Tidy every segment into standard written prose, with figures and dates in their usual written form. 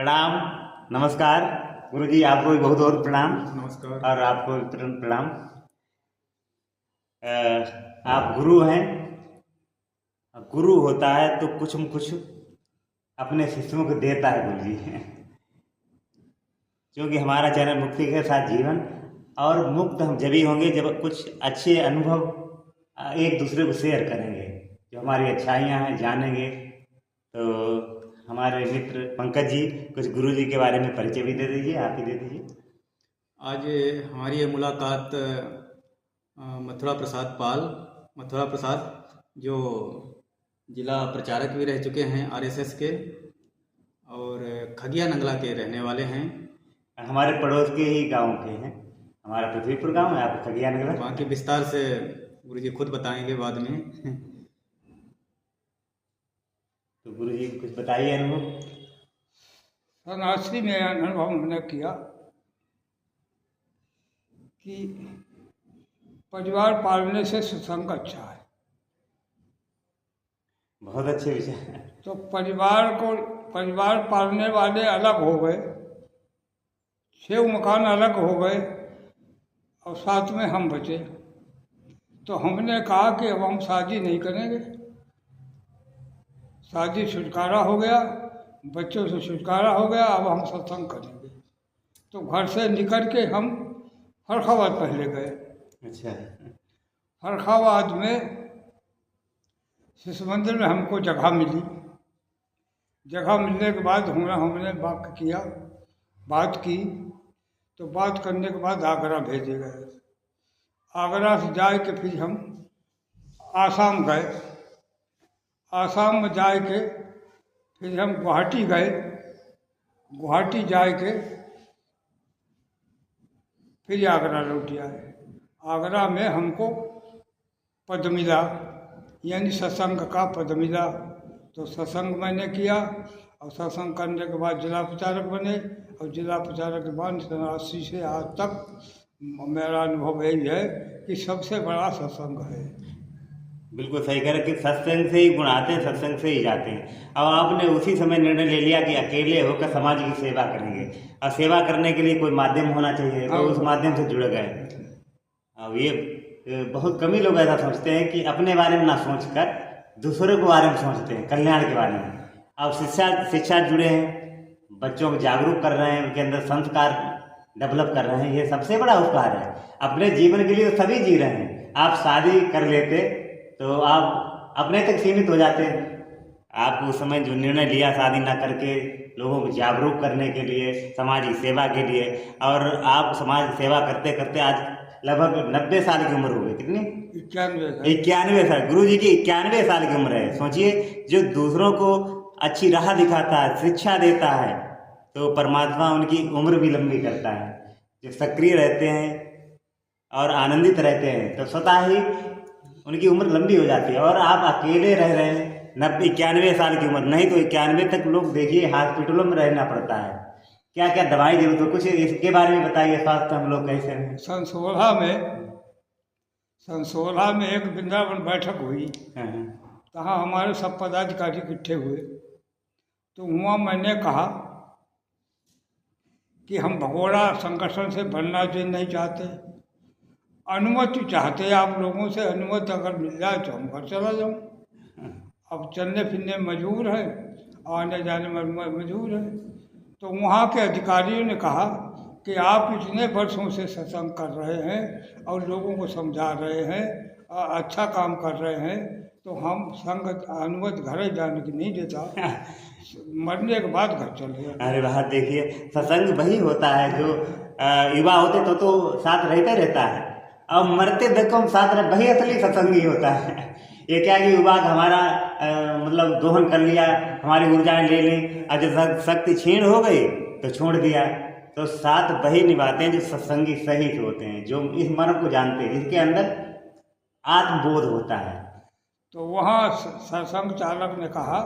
प्रणाम। नमस्कार गुरुजी, आपको भी बहुत बहुत प्रणाम। नमस्कार। और आपको भी प्रणाम। आप गुरु हैं। गुरु होता है तो कुछ न कुछ अपने शिष्यों को देता है गुरुजी। क्योंकि हमारा चैनल मुक्ति के साथ जीवन, और मुक्त हम जब ही होंगे जब कुछ अच्छे अनुभव एक दूसरे को शेयर करेंगे, जो हमारी अच्छाइयाँ हैं जानेंगे। तो हमारे मित्र पंकज जी कुछ गुरु जी के बारे में परिचय भी दे दीजिए, आप ही दे दीजिए। आज हमारी ये मुलाकात मथुरा प्रसाद पाल, मथुरा प्रसाद जो जिला प्रचारक भी रह चुके हैं आरएसएस के, और खगिया नंगला के रहने वाले हैं। हमारे पड़ोस के ही गांव के हैं। हमारा पृथ्वीपुर गांव है, आप खगिया नंगला। बाकी विस्तार से गुरुजी खुद बताएंगे बाद में। तो गुरु जी कुछ बताइए अनुभव। सन्यासी में अनुभव हमने किया कि परिवार पालने से सत्संग अच्छा है। बहुत अच्छे विषय। तो परिवार पालने वाले अलग हो गए, 6 मकान अलग हो गए और साथ में हम बचे। तो हमने कहा कि अब हम शादी नहीं करेंगे। शादी छुटकारा हो गया, बच्चों से छुटकारा हो गया, अब हम सत्संग करेंगे। तो घर से निकल के हम फर्रुखाबाद पहले गए। अच्छा। फर्रुखाबाद में शिशु मंदिर में हमको जगह मिली। जगह मिलने के बाद हमने बात की। तो बात करने के बाद आगरा भेजे गए। आगरा से जाए के फिर हम आसाम गए। आसाम में जाए के फिर हम गुवाहाटी गए। गुवाहाटी जाए के फिर आगरा लौट आए। आगरा में हमको पद मिला, यानी सत्संग का पद मिला। तो सत्संग मैंने किया, और सत्संग करने के बाद जिला प्रचारक बने, और जिला प्रचारक के बाद 1980 से आज तक मेरा अनुभव यही है कि सबसे बड़ा सत्संग है। बिल्कुल सही कह रहे कि सत्संग से ही गुण आते हैं, सत्संग से ही जाते हैं। अब आपने उसी समय निर्णय ले लिया कि अकेले होकर समाज की सेवा करेंगे, और सेवा करने के लिए कोई माध्यम होना चाहिए, तो उस माध्यम से जुड़ गए। अब ये बहुत कम ही लोग ऐसा सोचते हैं कि अपने बारे में ना सोचकर दूसरों के बारे में सोचते हैं, कल्याण के बारे में। अब शिक्षा जुड़े हैं, बच्चों को जागरूक कर रहे हैं, उनके अंदर संस्कार डेवलप कर रहे हैं। ये सबसे बड़ा उपकार है। अपने जीवन के लिए तो सभी जी रहे हैं। आप शादी कर लेते तो आप अपने तक सीमित हो जाते हैं। आप उस समय जो निर्णय लिया शादी ना करके, लोगों को जागरूक करने के लिए, समाज की सेवा के लिए, और आप समाज की सेवा करते करते आज लगभग 90 साल की उम्र हो गई। कितनी? 91 साल। गुरु जी की 91 साल की उम्र है। सोचिए, जो दूसरों को अच्छी राह दिखाता है, शिक्षा देता है, तो परमात्मा उनकी उम्र भी लंबी करता है। जो सक्रिय रहते हैं और आनंदित रहते हैं तो स्वतः ही उनकी उम्र लंबी हो जाती है। और आप अकेले रह रहे हैं 91 साल की उम्र, नहीं तो 91 तक लोग देखिए हॉस्पिटलों में रहना पड़ता है। क्या क्या दवाई जरूरत हो, कुछ इसके बारे में बताइए। स्वास्थ्य हम लोग कैसे हैं? सन 16 में एक वृंदावन बैठक हुई। हाँ। तहाँ हमारे सब पदाधिकारी इकट्ठे हुए। तो वहाँ मैंने कहा कि हम भगोड़ा संगठन से बनना जो नहीं चाहते, अनुमति चाहते आप लोगों से। अनुमति अगर मिल जाए तो हम घर चला जाऊँ। अब चलने फिरने में मजबूर है, आने जाने में मजबूर है। तो वहाँ के अधिकारियों ने कहा कि आप इतने वर्षों से सत्संग कर रहे हैं और लोगों को समझा रहे हैं, अच्छा काम कर रहे हैं, तो हम संग अनुमति घर जाने की नहीं देता। मरने के बाद घर चले। अरे बात देखिए, सत्संग वही होता है जो युवा होते तो साथ रहते रहता है, और मरते देखो हम साथ रहे, वही असली सत्संगी होता है। ये क्या कि युवा हमारा मतलब दोहन कर लिया, हमारी ऊर्जाएं ले ली, और जब शक्ति क्षीण हो गई तो छोड़ दिया। तो साथ वही निभाते हैं जो सत्संगी सही से होते हैं, जो इस मर्म को जानते हैं, जिसके अंदर आत्मबोध होता है। तो वहाँ सत्संग चालक ने कहा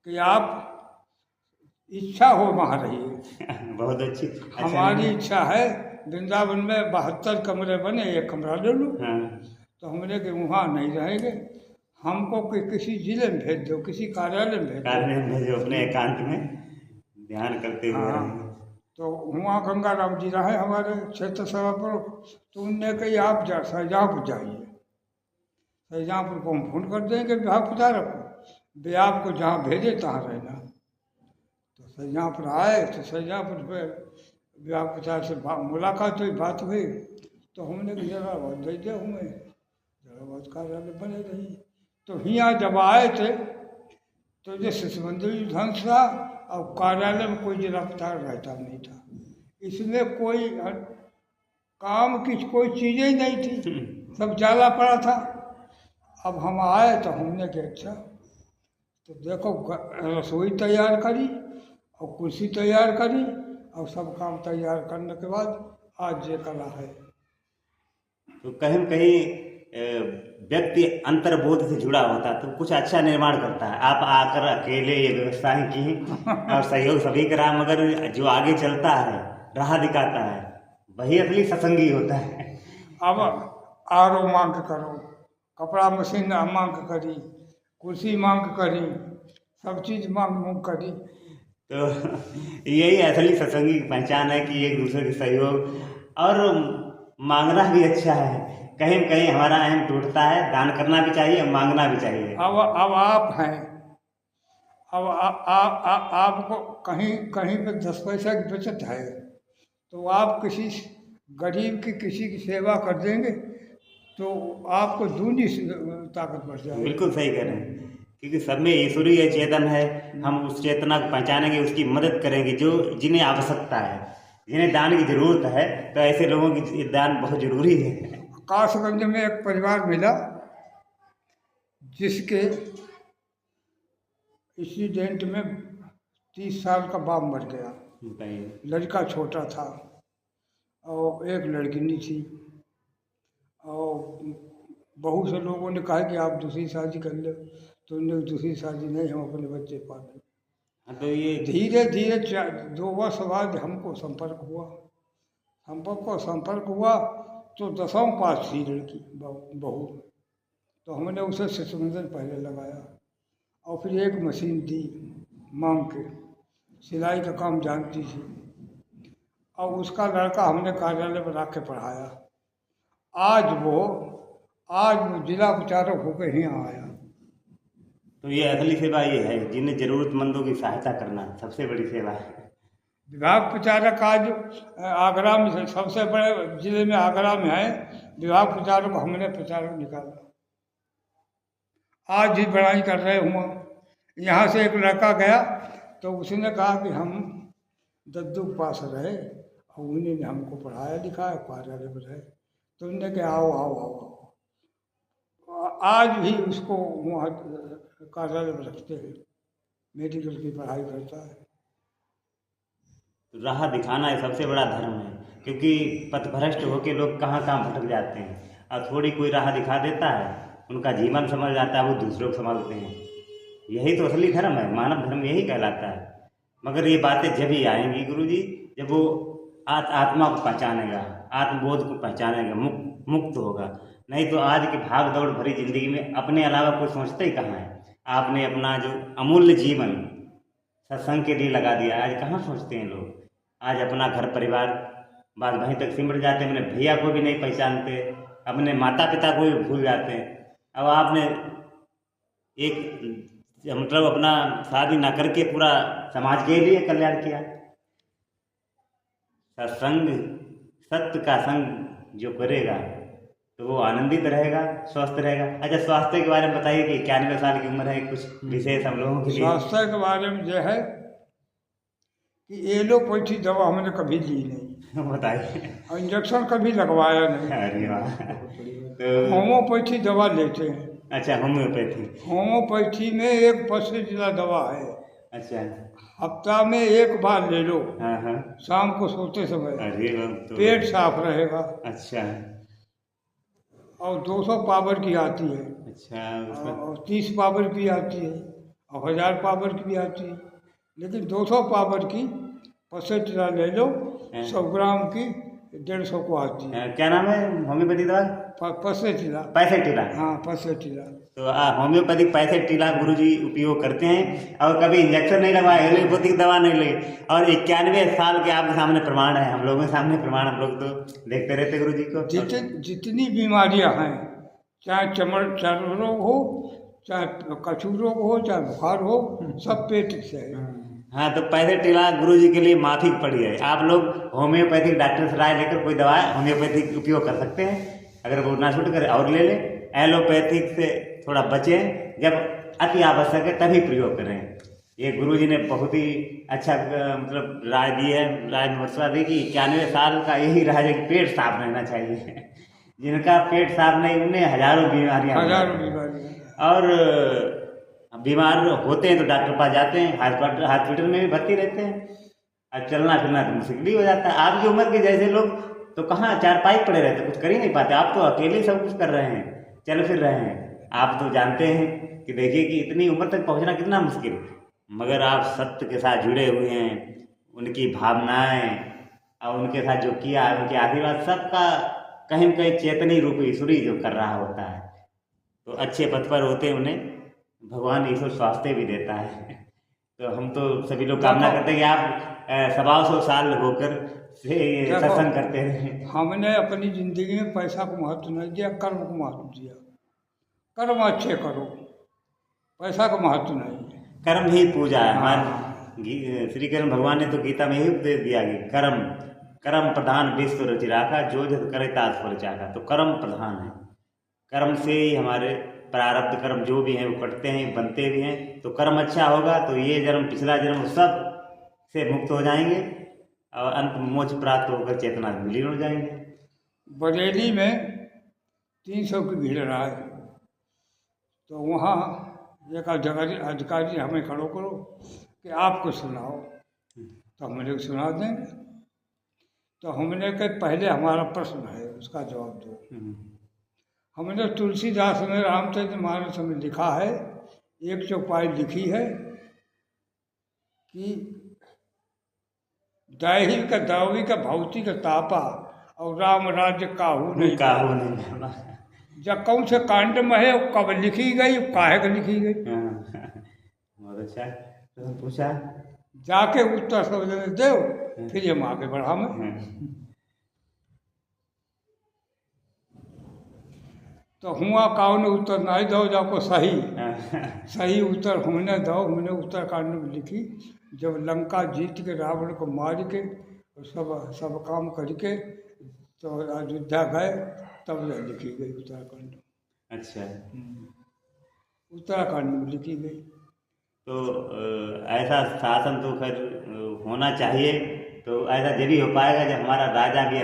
कि आप इच्छा हो वहाँ रहिए। बहुत अच्छी। हमारी इच्छा है वृंदावन में 72 कमरे बने, एक कमरा ले लो। हाँ। तो हमने कि वहाँ नहीं रहेंगे, हमको किसी जिले में भेज दो, किसी कार्यालय में भेज दो। कार्यालय में भेजो, अपने एकांत में ध्यान करते हुए हाँ रहेंगे। तो वहाँ गंगाराम जी रहे हमारे क्षेत्र सभा पर, तो उनने कही आप शाहजहाँपुर जाइए, शाहजहाँपुर को हम फोन कर देंगे विभाग प्रचारक को, वे आपको जहाँ भेजे तहाँ रहना। तो शाहजहाँपुर आए तो शाहजहाँपुर पे विभाग प्रचारक से मुलाकात हुई, बात हुई, तो हमने कहा जरा बहुत दे दे हुए जरा बहुत कार्यालय बने रही। तो यहाँ जब आए थे तो जो शिशु मंदिर ध्वंस था और कार्यालय में कोई गिरफ्तार रहता नहीं था, इसमें कोई काम की कोई चीज़ें ही नहीं थी, सब जाला पड़ा था। अब हम आए तो हमने कहा अच्छा, तो देखो रसोई तैयार करी और कुर्सी तैयार करी और सब काम तैयार करने के बाद आज ये कला है। तो कहीं न कहीं व्यक्ति अंतर्बोध से जुड़ा होता है तो कुछ अच्छा निर्माण करता है। आप आकर अकेले ये व्यवस्थाएं की और सहयोग सभी करा, मगर जो आगे चलता है, राह दिखाता है, वही असली सत्संगी होता है। अब आरो मांग करो, कपड़ा मशीन मांग करी, कुर्सी मांग करी, सब चीज़ मांग करी। तो यही असली सत्संगी की पहचान है कि एक दूसरे के सहयोग और मांगना भी अच्छा है। कहीं न कहीं हमारा अहम टूटता है, दान करना भी चाहिए, मांगना भी चाहिए। अब आप हैं, अब आपको कहीं कहीं पे 10 पैसा की बचत है तो आप किसी गरीब की किसी की सेवा कर देंगे तो आपको दूनी ताकत बढ़ जाएगी। बिल्कुल सही कह रहे हैं, क्योंकि सब में ईश्वरीय चेतन है। हम उस चेतना को पहचानेंगे, उसकी मदद करेंगे जो जिन्हें आवश्यकता है, जिन्हें दान की जरूरत है, तो ऐसे लोगों की दान बहुत जरूरी है। कासगंज में एक परिवार मिला जिसके एक्सीडेंट में 30 साल का बाप मर गया, बताइए। लड़का छोटा था और एक लड़किनी थी, और बहुत से लोगों ने कहा कि आप दूसरी शादी कर लो, तो उन्होंने दूसरी शादी नहीं, हम अपने बच्चे पाले। हाँ, तो ये धीरे धीरे 2 वर्ष बाद हमको संपर्क हुआ तो 10वीं पास थी लड़की बहू। तो हमने उसे शिशु मंदिर पहले लगाया और फिर एक मशीन दी मांग के, सिलाई का काम जानती थी, और उसका लड़का हमने कार्यालय में रख के पढ़ाया। आज वो जिला प्रचारक होकर यहाँ आया। तो ये असली सेवा ये है, जिन्हें जरूरतमंदों की सहायता करना सबसे बड़ी सेवा है। विभाग प्रचारक आज आगरा में सबसे बड़े जिले में आगरा में है, विभाग प्रचारक हमने प्रचारक निकाला। आज भी बड़ाई कर रहे हुआ। यहाँ से एक लड़का गया तो उसने कहा कि हम दद्दू के पास रहे और उन्हीं ने हमको पढ़ाया लिखाया, कार्यालय में रहे, तो उन्होंने कहा आओ आओ आओ आओ। आज भी उसको वहाँ कार्यालय में रखते हैं, मेडिकल की पढ़ाई करता है। राह दिखाना ये सबसे बड़ा धर्म है, क्योंकि पथभ्रष्ट होकर लोग कहाँ कहाँ भटक जाते हैं, और थोड़ी कोई राह दिखा देता है, उनका जीवन संभल जाता है, वो दूसरों को संभालते हैं। यही तो असली धर्म है, मानव धर्म यही कहलाता है। मगर ये बातें जब ही आएंगी गुरुजी, जब वो आत्मा को पहचानेगा, आत्मबोध को पहचानेगा, मुक्त होगा। नहीं तो आज की भाग दौड़ भरी जिंदगी में अपने अलावा कोई सोचता ही कहाँ है। आपने अपना जो अमूल्य जीवन सत्संग के लिए लगा दिया, आज कहाँ सोचते हैं लोग। आज अपना घर परिवार बात वहीं तक सिमट जाते हैं, अपने भैया को भी नहीं पहचानते, अपने माता पिता को भी भूल जाते हैं। अब आपने एक मतलब अपना शादी ना करके पूरा समाज के लिए कल्याण किया। सत्संग, सत्य का संग जो करेगा तो वो आनंदित रहेगा, स्वस्थ रहेगा। अच्छा, स्वास्थ्य के बारे में बताइए कि 91 साल की उम्र है, कुछ विशेष हम लोगों के लिए। स्वास्थ्य के बारे में जो है कि एलोपैथी दवा हमने कभी ली नहीं, बताइए। और इंजेक्शन कभी लगवाया नहीं। अरे वाह। तो होम्योपैथी दवा लेते हैं। अच्छा, होम्योपैथी। होम्योपैथी में एक पसंदीदा दवा है, अच्छा, हफ्ता में 1 बार ले लो, हाँ हाँ। शाम को सोते समय, अरे वाह, तो पेट साफ रहेगा। अच्छा और 200 पावर की आती है, अच्छा, उसमें और 30 पावर की आती है, और 1000 पावर की भी आती है, लेकिन 200 पावर की पसेटिला ले लो, 100 ग्राम की 150 को आती है। क्या नाम है होम्योपैथी दवा? पसेटिला। पैसेटिला। हाँ, पसेटिला। तो होम्योपैथिक पैसे टीला गुरुजी उपयोग करते हैं और कभी इंजेक्शन नहीं लगवाए, एलोपैथिक दवा नहीं ले। और 91 साल के आपके सामने प्रमाण है, हम लोगों के सामने प्रमाण, हम लोग तो देखते रहते गुरुजी को। जितनी बीमारियां हैं, चाहे चर्म रोग हो, चाहे कछू रोग हो, चाहे बुखार हो, सब पेट से है। हाँ, तो पैसे टीला गुरुजी के लिए माफी पड़ी है। आप लोग होम्योपैथिक डॉक्टर से राय लेकर कोई दवा होम्योपैथिक उपयोग कर सकते हैं, अगर वो ना छूट करे और ले लें। एलोपैथिक से थोड़ा बचें, जब अति आवश्यक है तभी प्रयोग करें। ये गुरुजी ने बहुत ही अच्छा मतलब राय दी है, राय मशवरा दी कि 91 साल का यही राज है कि पेट साफ रहना चाहिए। जिनका पेट साफ नहीं, उन्हें हजारों बीमारियाँ और बीमार होते हैं तो डॉक्टर पास जाते हैं, हॉस्पिटल में भी भर्ती रहते हैं। अब चलना फिरना तो मुश्किल ही हो जाता है। आपकी उम्र के जैसे लोग तो कहाँ चारपाई पड़े रहते, कुछ कर ही नहीं पाते। आप तो अकेले सब कुछ कर रहे हैं, चल फिर रहे हैं। आप तो जानते हैं कि देखिए कि इतनी उम्र तक पहुंचना कितना मुश्किल, मगर आप सत्य के साथ जुड़े हुए हैं। उनकी भावनाएं और उनके साथ जो किया, उनके आशीर्वाद, सबका कहीं न कहीं चेतनी रूप ईश्वरी जो कर रहा होता है, तो अच्छे पथ पर होते उन्हें भगवान ईश्वर स्वास्थ्य भी देता है। तो हम तो सभी लोग कामना करते हैं कि आप 125 साल होकर से सत्संग करते रहे। हमने अपनी जिंदगी में पैसा को महत्व नहीं दिया, कर्म को महत्व दिया। कर्म अच्छे करो, पैसा को महत्व नहीं। कर्म ही पूजा है। हमारे श्री कृष्ण भगवान ने तो गीता में ही उपदेश दिया कि कर्म प्रधान विश्व रचि राखा, जो जस करे तास फल चाखा। तो कर्म प्रधान है, कर्म से ही हमारे प्रारब्ध कर्म जो भी हैं वो कटते हैं, बनते भी हैं। तो कर्म अच्छा होगा तो ये जन्म, पिछला जन्म सब से मुक्त हो जाएंगे और अंत मोक्ष प्राप्त होकर चेतना विलीन हो जाएंगे। बरेली में 300 की भीड़ रहा है, तो वहाँ एक अधिकारी हमें खड़ो करो कि आपको सुनाओ, तो हमने सुना देंगे। तो हमने कहा पहले हमारा प्रश्न है, उसका जवाब दो। हमने तुलसीदास में रामचरित मानस में लिखा है, एक चौपाई लिखी है कि दैहिक दैविक भौतिक तापा और राम राज्य काहू नहीं जब कौन से कांड में है, कब लिखी गई, काहे का लिखी गई। बहुत अच्छा, तो पूछा जाके उत्तर सब दो, फिर हम आगे बढ़ा में। तो हुआ काउन उत्तर नहीं दो, जाको सही उत्तर हमने दो। हमने उत्तरकांड में लिखी, जब लंका जीत के रावण को मार के सब काम करके तो अयोध्या गए, तब लिखी गई उत्तराखंड। अच्छा, उत्तराखंड में लिखी गई। तो ऐसा शासन तो खैर होना चाहिए, तो ऐसा जब ही हो पाएगा जब हमारा राजा भी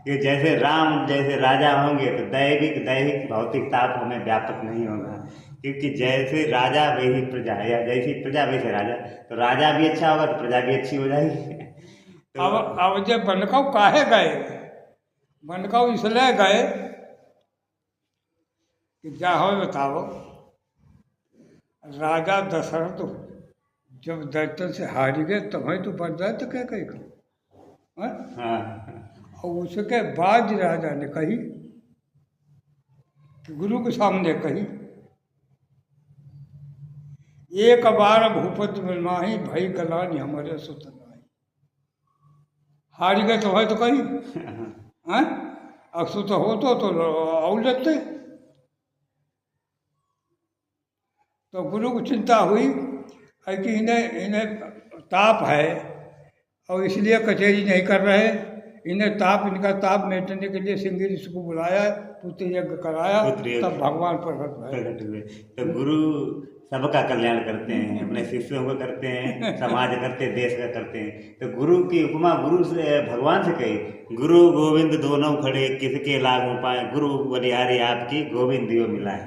कि जैसे राम जैसे राजा होंगे तो दैहिक भौतिक ताप हमें व्यापक नहीं होगा, क्योंकि जैसे राजा वही प्रजा, या जैसी प्रजा वैसे राजा। तो राजा भी अच्छा होगा तो प्रजा भी अच्छी हो जाएगी। तो अब जब बनकाऊ काहे गए, बनकाऊ इसलिए गए कि जाओ बताओ, राजा दशरथ जब दैत्यन से हार गए तब तो तो बढ़ जाए, तो क्या कहेगा। और उसके बाद राजा ने कही कि गुरु के सामने कही, एक बार भूपति में माही भई कलानी हमारे सुत नाही। हार गए तो है तो कही हैं, अक्सुत हो तो और लगते। तो गुरु को चिंता हुई कि इन्हें ताप है और इसलिए कचहरी नहीं कर रहे। इनका ताप मेटने के लिए सिंह ऋषि को बुलाया, पुत्र यज्ञ कराया, तब भगवान प्रकट हुए। तो गुरु सबका कल्याण करते हैं, अपने शिष्यों को करते हैं, समाज करते हैं, देश का करते हैं। तो गुरु की उपमा गुरु से भगवान से कही, गुरु गोविंद दोनों खड़े किसके लागू पाए, गुरु बलिहारी आपकी गोविंद दियो मिलाए।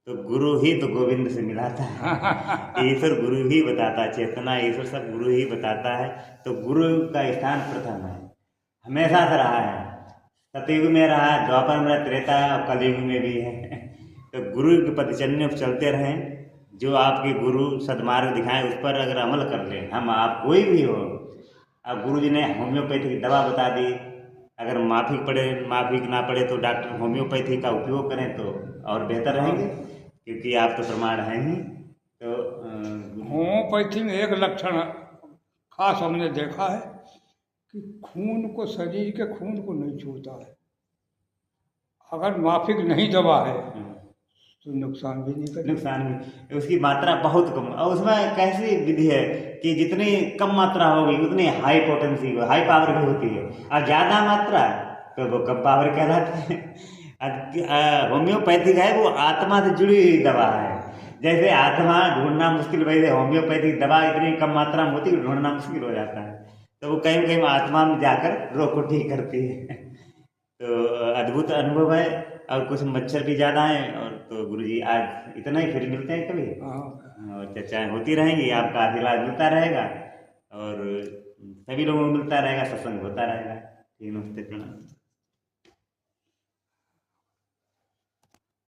तो गुरु ही तो गोविंद से मिलाता है। ईश्वर गुरु ही बताता है, चेतना ईश्वर सब गुरु ही बताता है। तो गुरु का स्थान प्रथम है, हमेशा से रहा है। सतयुग में रहा है, द्वापर में, त्रेता और कलयुग में भी है। तो गुरु के पदचन्य चलते रहें, जो आपके गुरु सदमार्ग दिखाएं उस पर अगर अमल कर लें, हम आप कोई भी हो। अब गुरु जी ने होम्योपैथिक दवा बता दी, अगर माफिक ना पड़े तो डॉक्टर होम्योपैथी का उपयोग करें तो और बेहतर रहेंगे, क्योंकि आप तो प्रमाण हैं ही। तो होम्योपैथी में एक लक्षण खास हमने देखा है कि खून को, शरीर के खून को नहीं छूता है। अगर माफिक नहीं दवा है तो नुकसान भी नहीं करेगा। नुकसान भी, उसकी मात्रा बहुत कम, और उसमें कैसी विधि है कि जितनी कम मात्रा होगी उतनी हाई पोटेंसी, हाई पावर की होती है, और ज़्यादा मात्रा तो वो कम पावर कहलाती है। होम्योपैथिक है वो आत्मा से जुड़ी हुई दवा है। जैसे आत्मा ढूंढना मुश्किल, वैसे होम्योपैथिक दवा इतनी कम मात्रा में होती है ढूंढना मुश्किल हो जाता है, तो वो कहीं कहीं आत्मा में जाकर रोग को ठीक करती है। तो अद्भुत अनुभव है, और कुछ मच्छर भी ज़्यादा हैं। और तो गुरुजी आज इतना ही, फिर मिलते हैं कभी, हाँ, और चर्चाएँ होती रहेंगी, आपका आशीर्वाद मिलता रहेगा और सभी लोगों को मिलता रहेगा, सत्संग होता रहेगा। ठीक, नमस्ते, प्रणाम।